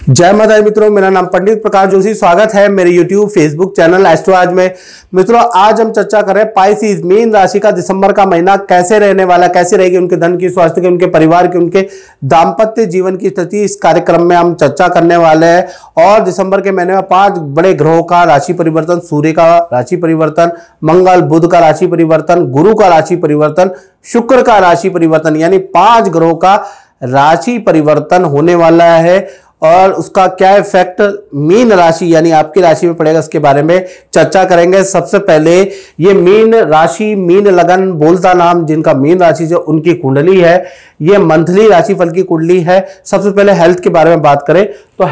जय माता दी मित्रों, मेरा नाम पंडित प्रकाश जोशी। स्वागत है मेरे YouTube फेसबुक चैनल एस्ट्रो आज में। मित्रों, आज हम चर्चा करें पाइसेस मीन राशि का दिसंबर का महीना कैसे रहने वाला, कैसे रहेगी उनके धन की, स्वास्थ्य की, उनके परिवार की, उनके दाम्पत्य जीवन की स्थिति। इस कार्यक्रम में हम चर्चा करने वाले हैं। और दिसंबर के महीने में 5 बड़े ग्रहों का राशि परिवर्तन, सूर्य का राशि परिवर्तन, मंगल बुध का राशि परिवर्तन, गुरु का राशि परिवर्तन, शुक्र का राशि परिवर्तन, यानी 5 ग्रहों का राशि परिवर्तन होने वाला है। और उसका क्या इफेक्ट मीन राशि यानी आपकी राशि में पड़ेगा, इसके बारे में चर्चा करेंगे। सबसे पहले ये मीन राशि, मीन लगन बोलता नाम, जिनका मीन राशि जो उनकी कुंडली है, ये मंथली राशिफल की कुंडली है। सबसे पहले हेल्थ के बारे में बात करें तो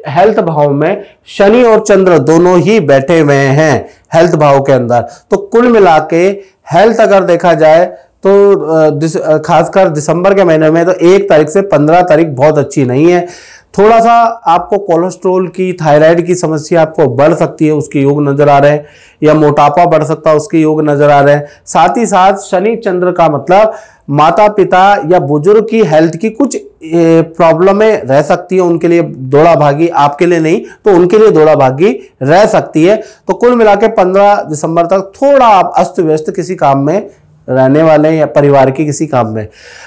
हेल्थ भाव में शनि और चंद्र दोनों ही बैठे हुए हैं हेल्थ भाव के अंदर। तो कुल मिला के हेल्थ अगर देखा जाए तो खासकर दिसंबर के महीने में तो 1 तारीख से 15 तारीख बहुत अच्छी नहीं है। थोड़ा सा आपको कोलेस्ट्रोल की, थायराइड की समस्या आपको बढ़ सकती है, उसके योग नजर आ रहे हैं, या मोटापा बढ़ सकता है, उसके योग नजर आ रहे हैं। साथ ही साथ शनि चंद्र का मतलब माता पिता या बुजुर्ग की हेल्थ की कुछ प्रॉब्लमें रह सकती है, उनके लिए दौड़ा भागी, आपके लिए नहीं तो उनके लिए दौड़ा भागी रह सकती है। तो कुल मिला के 15 दिसंबर तक थोड़ा आप अस्त व्यस्त किसी काम में रहने वाले हैं या परिवार के किसी काम में।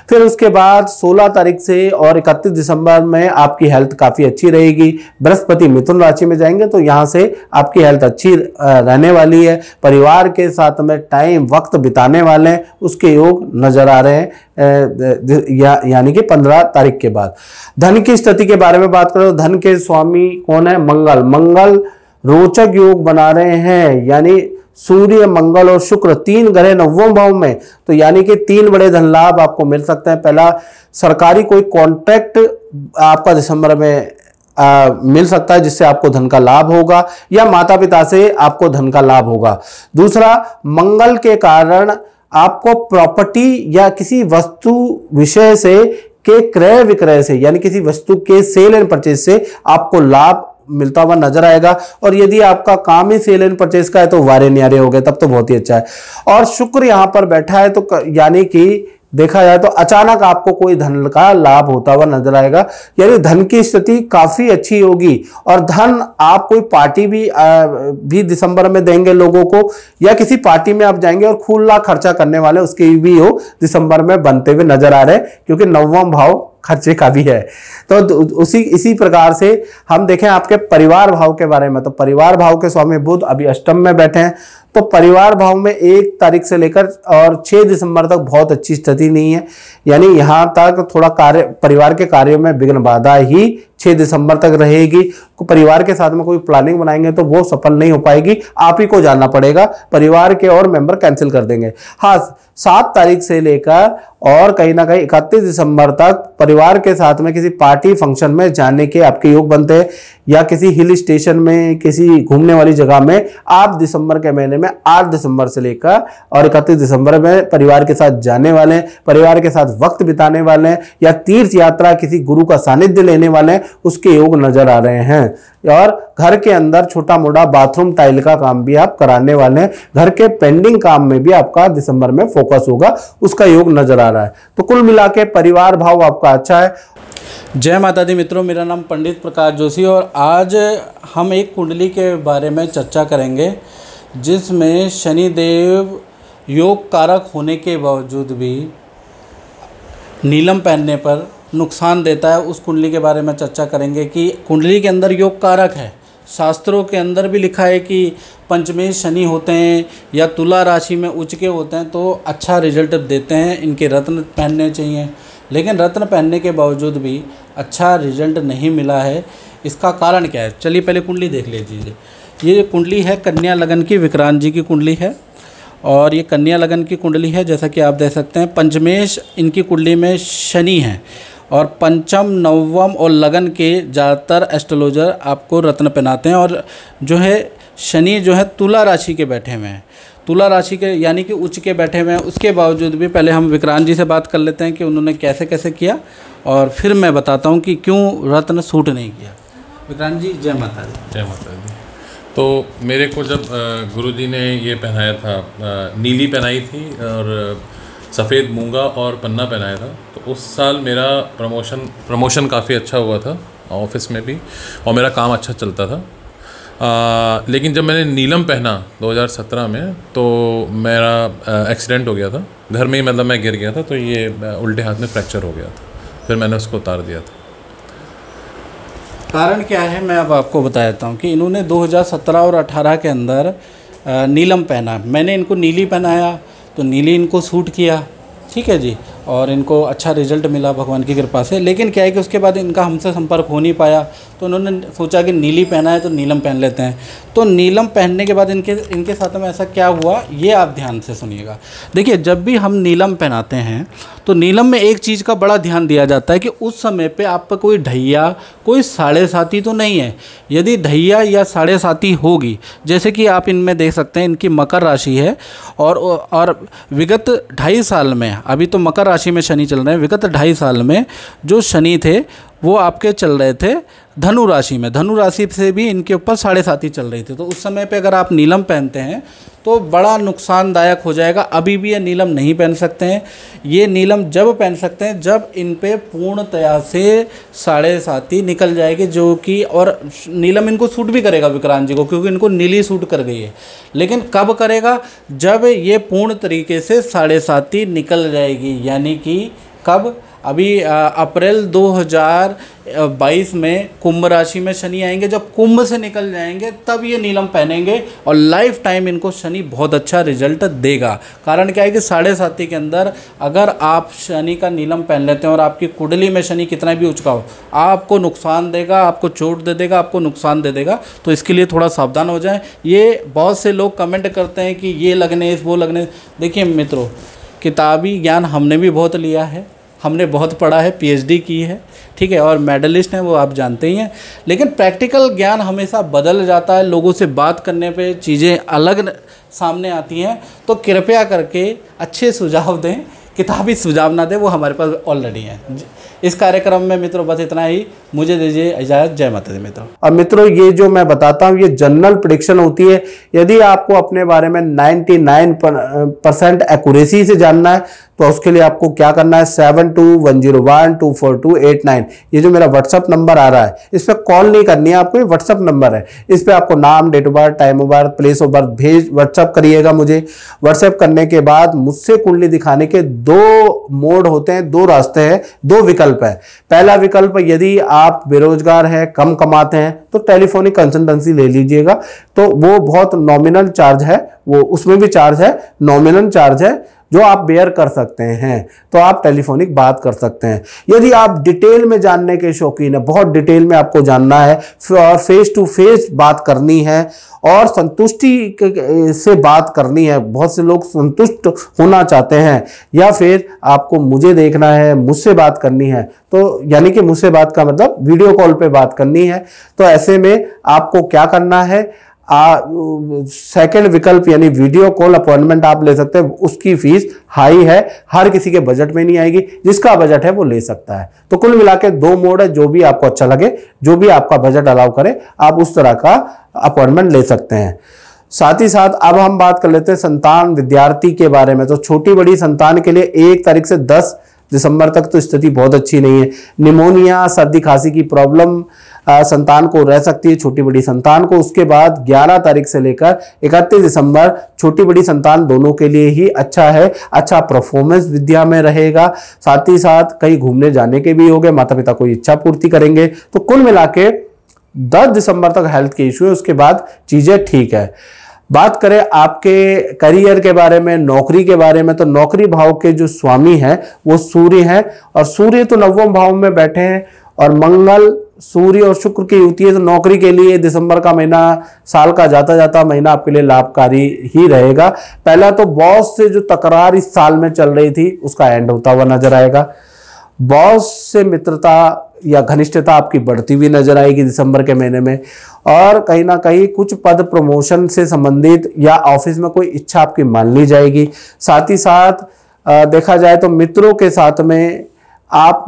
फिर उसके बाद 16 तारीख से और 31 दिसंबर में आपकी हेल्थ काफ़ी अच्छी रहेगी। बृहस्पति मिथुन राशि में जाएंगे तो यहाँ से आपकी हेल्थ अच्छी रहने वाली है। परिवार के साथ में टाइम वक्त बिताने वाले हैं, उसके योग नजर आ रहे हैं यानी कि 15 तारीख के बाद। धन की स्थिति के बारे में बात करें तो धन के स्वामी कौन है? मंगल रोचक योग बना रहे हैं, यानी सूर्य, मंगल और शुक्र 3 ग्रह 9वें भाव में। तो यानी कि 3 बड़े धन लाभ आपको मिल सकते हैं। पहला, सरकारी कोई कॉन्ट्रैक्ट आपका दिसंबर में मिल सकता है, जिससे आपको धन का लाभ होगा, या माता पिता से आपको धन का लाभ होगा। दूसरा, मंगल के कारण आपको प्रॉपर्टी या किसी वस्तु विषय से के क्रय विक्रय से, यानी किसी वस्तु के सेल एंड परचेज से आपको लाभ मिलता हुआ नजर आएगा। और यदि आपका काम ही सेल एंड परचेज का है तो वारे न्यारे हो गए, तब तो बहुत ही अच्छा है। और शुक्र यहां पर बैठा है तो यानी कि देखा जाए तो अचानक आपको कोई धन का लाभ होता हुआ नजर आएगा, यानी धन की स्थिति काफी अच्छी होगी। और धन आप कोई पार्टी भी दिसंबर में देंगे लोगों को, या किसी पार्टी में आप जाएंगे और खुला खर्चा करने वाले उसके भी योग दिसंबर में बनते हुए नजर आ रहे हैं, क्योंकि 9वां भाव खर्चे का भी है। तो इसी प्रकार से हम देखें आपके परिवार भाव के बारे में, तो परिवार भाव के स्वामी बुध अभी अष्टम में बैठे हैं। तो परिवार भाव में 1 तारीख से लेकर और 6 दिसंबर तक बहुत अच्छी स्थिति नहीं है, यानी यहां तक थोड़ा परिवार के कार्यों में विघ्न बाधा ही 6 दिसंबर तक रहेगी। परिवार के साथ में कोई प्लानिंग बनाएंगे तो वो सफल नहीं हो पाएगी, आप ही को जानना पड़ेगा, परिवार के और मेंबर कैंसिल कर देंगे। हाँ, 7 तारीख से लेकर और कहीं ना कहीं 31 दिसंबर तक परिवार के साथ में किसी पार्टी फंक्शन में जाने के आपके योग बनते हैं, या किसी हिल स्टेशन में, किसी घूमने वाली जगह में आप दिसंबर के महीने में 8 दिसंबर से लेकर और 31 दिसंबर में परिवार के साथ जाने वाले हैं, परिवार के साथ वक्त बिताने वाले हैं, या तीर्थ यात्रा किसी गुरु का सानिध्य लेने वाले हैं, उसके योग नजर आ रहे हैं। और घर के अंदर छोटा मोटा बाथरूम टाइल का काम भी आप कराने वाले हैं। घर के पेंडिंग काम में भी आपका दिसंबर में फोकस होगा, उसका योग नजर आ रहा है। तो कुल मिला के परिवार भाव आपका अच्छा है। जय माता दी मित्रों, मेरा नाम पंडित प्रकाश जोशी और आज हम एक कुंडली के बारे में चर्चा करेंगे, जिसमें शनिदेव योग कारक होने के बावजूद भी नीलम पहनने पर नुकसान देता है। उस कुंडली के बारे में चर्चा करेंगे कि कुंडली के अंदर योग कारक है। शास्त्रों के अंदर भी लिखा है कि पंचमेश शनि होते हैं या तुला राशि में उच्च के होते हैं तो अच्छा रिजल्ट देते हैं, इनके रत्न पहनने चाहिए। लेकिन रत्न पहनने के बावजूद भी अच्छा रिजल्ट नहीं मिला है। इसका कारण क्या है? चलिए पहले कुंडली देख लीजिए। ये कुंडली है कन्या लगन की, विक्रांत जी की कुंडली है, और ये कन्या लगन की कुंडली है। जैसा कि आप देख सकते हैं, पंचमेश इनकी कुंडली में शनि है, और पंचम, नवम और लगन के ज़्यादातर एस्ट्रोलॉजर आपको रत्न पहनाते हैं। और जो है शनि जो है तुला राशि के बैठे हुए हैं, तुला राशि के यानी कि उच्च के बैठे हुए हैं। उसके बावजूद भी पहले हम विक्रांत जी से बात कर लेते हैं कि उन्होंने कैसे कैसे किया, और फिर मैं बताता हूँ कि क्यों रत्न सूट नहीं किया। विक्रांत जी, जय माता दी। जय माता दी। तो मेरे को जब गुरुजी ने ये पहनाया था, नीली पहनाई थी और सफ़ेद मूंगा और पन्ना पहनाया था, तो उस साल मेरा प्रमोशन काफ़ी अच्छा हुआ था। ऑफिस में भी, और मेरा काम अच्छा चलता था। लेकिन जब मैंने नीलम पहना 2017 में, तो मेरा एक्सीडेंट हो गया था घर में ही, मतलब मैं गिर गया था, तो ये उल्टे हाथ में फ्रैक्चर हो गया था, फिर मैंने उसको उतार दिया था। कारण क्या है मैं अब आपको बता देता हूँ कि इन्होंने 2017 और 18 के अंदर नीलम पहना, मैंने इनको नीली पहनाया तो नीली इनको सूट किया, ठीक है जी, और इनको अच्छा रिजल्ट मिला भगवान की कृपा से। लेकिन क्या है कि उसके बाद इनका हमसे संपर्क हो नहीं पाया, तो उन्होंने सोचा कि नीली पहना है तो नीलम पहन लेते हैं। तो नीलम पहनने के बाद इनके साथ में ऐसा क्या हुआ, ये आप ध्यान से सुनिएगा। देखिए, जब भी हम नीलम पहनाते हैं तो नीलम में एक चीज़ का बड़ा ध्यान दिया जाता है कि उस समय पे आप पर कोई ढैया, कोई साढ़े साती तो नहीं है। यदि ढैया या साढ़े साती होगी, जैसे कि आप इनमें देख सकते हैं इनकी मकर राशि है, और विगत 2.5 साल में, अभी तो मकर राशि में शनि चल रहे हैं, विगत 2.5 साल में जो शनि थे वो आपके चल रहे थे धनु राशि में। धनु राशि से भी इनके ऊपर साढ़े साती चल रही थी। तो उस समय पे अगर आप नीलम पहनते हैं तो बड़ा नुकसानदायक हो जाएगा। अभी भी ये नीलम नहीं पहन सकते हैं। ये नीलम जब पहन सकते हैं जब इन पे पूर्णतया से साढ़े साती निकल जाएगी, जो कि, और नीलम इनको सूट भी करेगा विक्रांत जी को, क्योंकि इनको नीली सूट कर गई है। लेकिन कब करेगा, जब ये पूर्ण तरीके से साढ़े साती निकल जाएगी। यानी कि कब, अभी अप्रैल 2022 में कुंभ राशि में शनि आएंगे, जब कुंभ से निकल जाएंगे तब ये नीलम पहनेंगे, और लाइफ टाइम इनको शनि बहुत अच्छा रिजल्ट देगा। कारण क्या है कि साढ़े साती के अंदर अगर आप शनि का नीलम पहन लेते हैं और आपकी कुंडली में शनि कितना भी उचका हो, आपको नुकसान देगा, आपको चोट दे देगा, आपको नुकसान दे देगा। तो इसके लिए थोड़ा सावधान हो जाएं। ये बहुत से लोग कमेंट करते हैं कि ये लगने, वो लगने। देखिए मित्रों, किताबी ज्ञान हमने भी बहुत लिया है, हमने बहुत पढ़ा है, पीएचडी की है, ठीक है, और मेडलिस्ट हैं, वो आप जानते ही हैं। लेकिन प्रैक्टिकल ज्ञान हमेशा बदल जाता है, लोगों से बात करने पे चीज़ें अलग सामने आती हैं। तो कृपया करके अच्छे सुझाव दें, किताबी सुझाव ना दें, वो हमारे पास ऑलरेडी हैं। इस कार्यक्रम में मित्रों बस इतना ही, मुझे दीजिए इजाज़त। जय माता दी मित्रों। अब मित्रों, ये जो मैं बताता हूँ ये जनरल प्रेडिक्शन होती है। यदि आपको अपने बारे में 99% एक्यूरेसी से जानना है तो उसके लिए आपको क्या करना है, 7210124289, ये जो मेरा व्हाट्सअप नंबर आ रहा है, इस पर कॉल नहीं करनी है आपको, ये व्हाट्सअप नंबर है। इस पर आपको नाम, date of birth, time of birth, place of birth WhatsApp करिएगा मुझे। व्हाट्सएप करने के बाद मुझसे कुंडली दिखाने के 2 मोड होते हैं, 2 रास्ते हैं, 2 विकल्प है। पहला विकल्प, यदि आप बेरोजगार हैं, कम कमाते हैं, तो टेलीफोनिक कंसल्टेंसी ले लीजिएगा। तो वो बहुत नॉमिनल चार्ज है, वो उसमें भी चार्ज है, नॉमिनल चार्ज है, जो आप बेयर कर सकते हैं। तो आप टेलीफोनिक बात कर सकते हैं। यदि आप डिटेल में जानने के शौकीन है, बहुत डिटेल में आपको जानना है और फेस टू फेस बात करनी है और संतुष्टि से बात करनी है, बहुत से लोग संतुष्ट होना चाहते हैं, या फिर आपको मुझे देखना है, मुझसे बात करनी है, तो यानी कि मुझसे बात का मतलब वीडियो कॉल पे बात करनी है, तो ऐसे में आपको क्या करना है, सेकंड विकल्प यानी वीडियो कॉल अपॉइंटमेंट आप ले सकते हैं। उसकी फीस हाई है, हर किसी के बजट में नहीं आएगी, जिसका बजट है वो ले सकता है। तो कुल मिला के 2 मोड है, जो भी आपको अच्छा लगे, जो भी आपका बजट अलाउ करे, आप उस तरह का अपॉइंटमेंट ले सकते हैं। साथ ही साथ अब हम बात कर लेते हैं संतान, विद्यार्थी के बारे में। तो छोटी बड़ी संतान के लिए 1 तारीख से 10 दिसंबर तक तो स्थिति बहुत अच्छी नहीं है। निमोनिया, सर्दी खांसी की प्रॉब्लम संतान को रह सकती है, छोटी बड़ी संतान को। उसके बाद 11 तारीख से लेकर 31 दिसंबर छोटी बड़ी संतान दोनों के लिए ही अच्छा है। अच्छा परफॉर्मेंस विद्या में रहेगा, साथ ही साथ कहीं घूमने जाने के भी होंगे, माता पिता कोई इच्छा पूर्ति करेंगे। तो कुल मिला के 10 दिसंबर तक हेल्थ के इश्यू है, उसके बाद चीजें ठीक है। बात करें आपके करियर के बारे में, नौकरी के बारे में, तो नौकरी भाव के जो स्वामी हैं वो सूर्य हैं, और सूर्य तो 9वें भाव में बैठे हैं, और मंगल, सूर्य और शुक्र की युति है। तो नौकरी के लिए दिसंबर का महीना, साल का जाता जाता महीना आपके लिए लाभकारी ही रहेगा। पहला तो बॉस से जो तकरार इस साल में चल रही थी उसका एंड होता हुआ नजर आएगा। बॉस से मित्रता या घनिष्ठता आपकी बढ़ती हुई नजर आएगी दिसंबर के महीने में, और कहीं ना कहीं कुछ पद प्रमोशन से संबंधित या ऑफिस में कोई इच्छा आपकी मान ली जाएगी। साथ ही साथ देखा जाए तो मित्रों के साथ में आप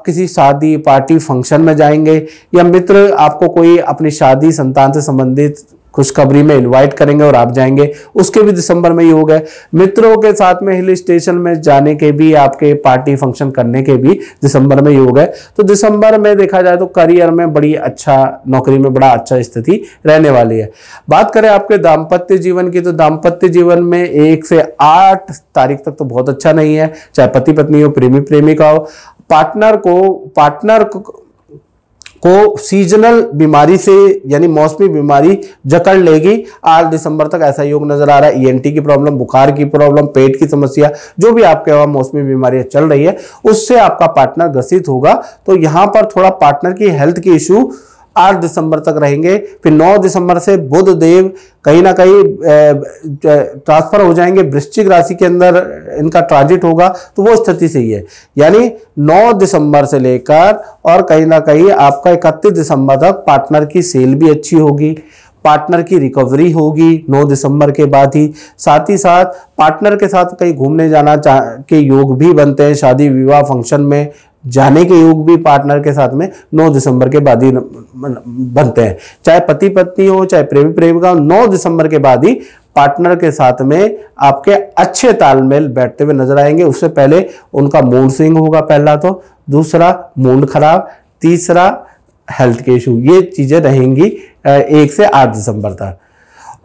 किसी शादी, पार्टी, फंक्शन में जाएंगे, या मित्र आपको कोई अपनी शादी, संतान से संबंधित खुशखबरी में इनवाइट करेंगे और आप जाएंगे, उसके भी दिसंबर में योग है। मित्रों के साथ में हिल स्टेशन में जाने के भी, आपके पार्टी फंक्शन करने के भी दिसंबर में योग है। तो दिसंबर में देखा जाए तो करियर में बड़ी अच्छा, नौकरी में बड़ा अच्छा स्थिति रहने वाली है। बात करें आपके दाम्पत्य जीवन की, तो दाम्पत्य जीवन में 1 से 8 तारीख तक तो बहुत अच्छा नहीं है, चाहे पति पत्नी हो, प्रेमी प्रेमिका हो। पार्टनर को सीजनल बीमारी से यानी मौसमी बीमारी जकड़ लेगी। 8 दिसंबर तक ऐसा योग नजर आ रहा है। ईएनटी की प्रॉब्लम, बुखार की प्रॉब्लम, पेट की समस्या, जो भी आपके वहां मौसमी बीमारियां चल रही है उससे आपका पार्टनर ग्रसित होगा। तो यहां पर थोड़ा पार्टनर की हेल्थ की इशू 8 दिसंबर तक रहेंगे। फिर 9 दिसंबर से बुध देव कहीं ना कहीं ट्रांसफर हो जाएंगे, वृश्चिक राशि के अंदर इनका ट्रांजिट होगा, तो वो स्थिति सही है। यानी 9 दिसंबर से लेकर और कहीं ना कहीं आपका 31 दिसंबर तक पार्टनर की सेल भी अच्छी होगी, पार्टनर की रिकवरी होगी 9 दिसंबर के बाद ही। साथ ही साथ पार्टनर के साथ कहीं घूमने जाना के योग भी बनते हैं, शादी विवाह फंक्शन में जाने के योग भी पार्टनर के साथ में 9 दिसंबर के बाद ही बनते हैं। चाहे पति पत्नी हो, चाहे प्रेमी प्रेमिका हो, 9 दिसंबर के बाद ही पार्टनर के साथ में आपके अच्छे तालमेल बैठते हुए नजर आएंगे। उससे पहले उनका मूड स्विंग होगा, पहला तो, दूसरा मूड खराब, तीसरा हेल्थ के इशू, ये चीजें रहेंगी 1 से 8 दिसंबर तक।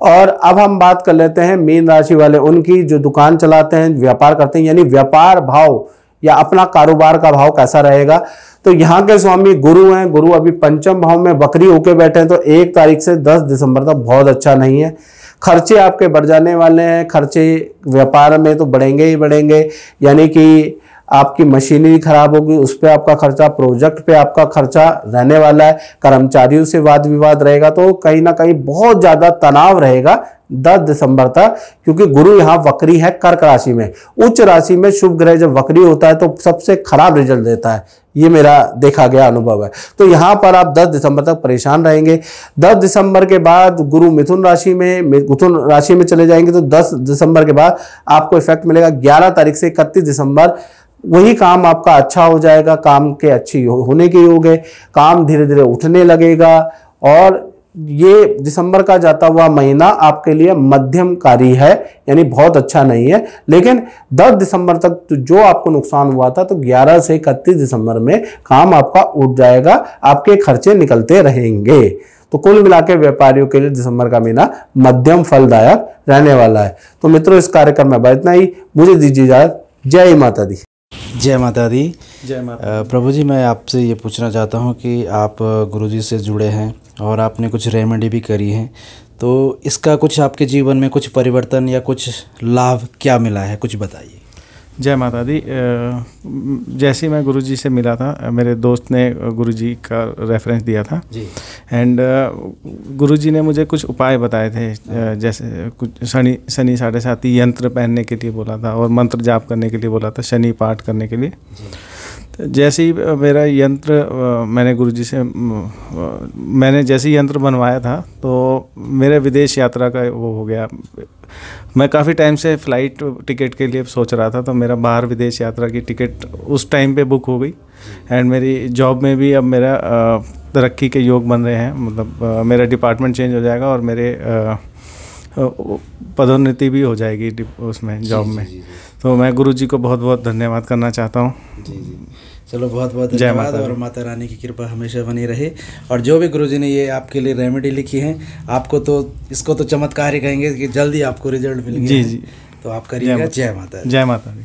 और अब हम बात कर लेते हैं मीन राशि वाले, उनकी जो दुकान चलाते हैं, व्यापार करते हैं, यानी व्यापार भाव या अपना कारोबार का भाव कैसा रहेगा। तो यहाँ के स्वामी गुरु हैं, गुरु अभी पंचम भाव में वक्री होके बैठे हैं, तो 1 तारीख से 10 दिसंबर तक बहुत अच्छा नहीं है। खर्चे आपके बढ़ जाने वाले हैं, खर्चे व्यापार में तो बढ़ेंगे ही बढ़ेंगे, यानी कि आपकी मशीनरी खराब होगी, उस पर आपका खर्चा, प्रोजेक्ट पे आपका खर्चा रहने वाला है, कर्मचारियों से वाद विवाद रहेगा, तो कहीं ना कहीं बहुत ज्यादा तनाव रहेगा 10 दिसंबर तक, क्योंकि गुरु यहाँ वक्री है कर्क राशि में। उच्च राशि में शुभ ग्रह जब वक्री होता है तो सबसे खराब रिजल्ट देता है, ये मेरा देखा गया अनुभव है। तो यहाँ पर आप 10 दिसंबर तक परेशान रहेंगे। 10 दिसंबर के बाद गुरु मिथुन राशि में चले जाएंगे, तो 10 दिसंबर के बाद आपको इफेक्ट मिलेगा 11 तारीख से 31 दिसंबर। वही काम आपका अच्छा हो जाएगा, काम के अच्छी होने के योग है, काम धीरे धीरे उठने लगेगा। और ये दिसंबर का जाता हुआ महीना आपके लिए मध्यमकारी है, यानी बहुत अच्छा नहीं है। लेकिन 10 दिसंबर तक तो जो आपको नुकसान हुआ था, तो 11 से 31 दिसंबर में काम आपका उठ जाएगा, आपके खर्चे निकलते रहेंगे। तो कुल मिला के व्यापारियों के लिए दिसंबर का महीना मध्यम फलदायक रहने वाला है। तो मित्रों, इस कार्यक्रम में इतना ही, मुझे दीजिए इजाजत। जय माता दी। जय माता दी। जय माता। प्रभु जी, मैं आपसे ये पूछना चाहता हूँ कि आप गुरुजी से जुड़े हैं और आपने कुछ रेमेडी भी करी है, तो इसका कुछ आपके जीवन में कुछ परिवर्तन या कुछ लाभ क्या मिला है, कुछ बताइए। जय माता दी। जैसे ही मैं गुरुजी से मिला था, मेरे दोस्त ने गुरुजी का रेफरेंस दिया था जी। एंड गुरुजी ने मुझे कुछ उपाय बताए थे, जैसे कुछ शनि 7.5 यंत्र पहनने के लिए बोला था और मंत्र जाप करने के लिए बोला था, शनि पाठ करने के लिए। जैसे ही मेरा यंत्र मैंने जैसे ही यंत्र बनवाया था, तो मेरे विदेश यात्रा का वो हो गया। मैं काफ़ी टाइम से फ़्लाइट टिकट के लिए सोच रहा था, तो मेरा बाहर विदेश यात्रा की टिकट उस टाइम पे बुक हो गई। एंड मेरी जॉब में भी अब मेरा तरक्की के योग बन रहे हैं, मतलब मेरा डिपार्टमेंट चेंज हो जाएगा और मेरे पदोन्नति भी हो जाएगी उसमें, जॉब में। तो मैं गुरुजी को बहुत बहुत धन्यवाद करना चाहता हूँ। चलो, बहुत बहुत धन्यवाद और माता रानी की कृपा हमेशा बनी रहे। और जो भी गुरुजी ने ये आपके लिए रेमेडी लिखी है, आपको तो इसको तो चमत्कार ही कहेंगे कि जल्दी आपको रिजल्ट मिलेंगे। जी जी। तो आप करिएगा। जय माता दी। जय माता दी।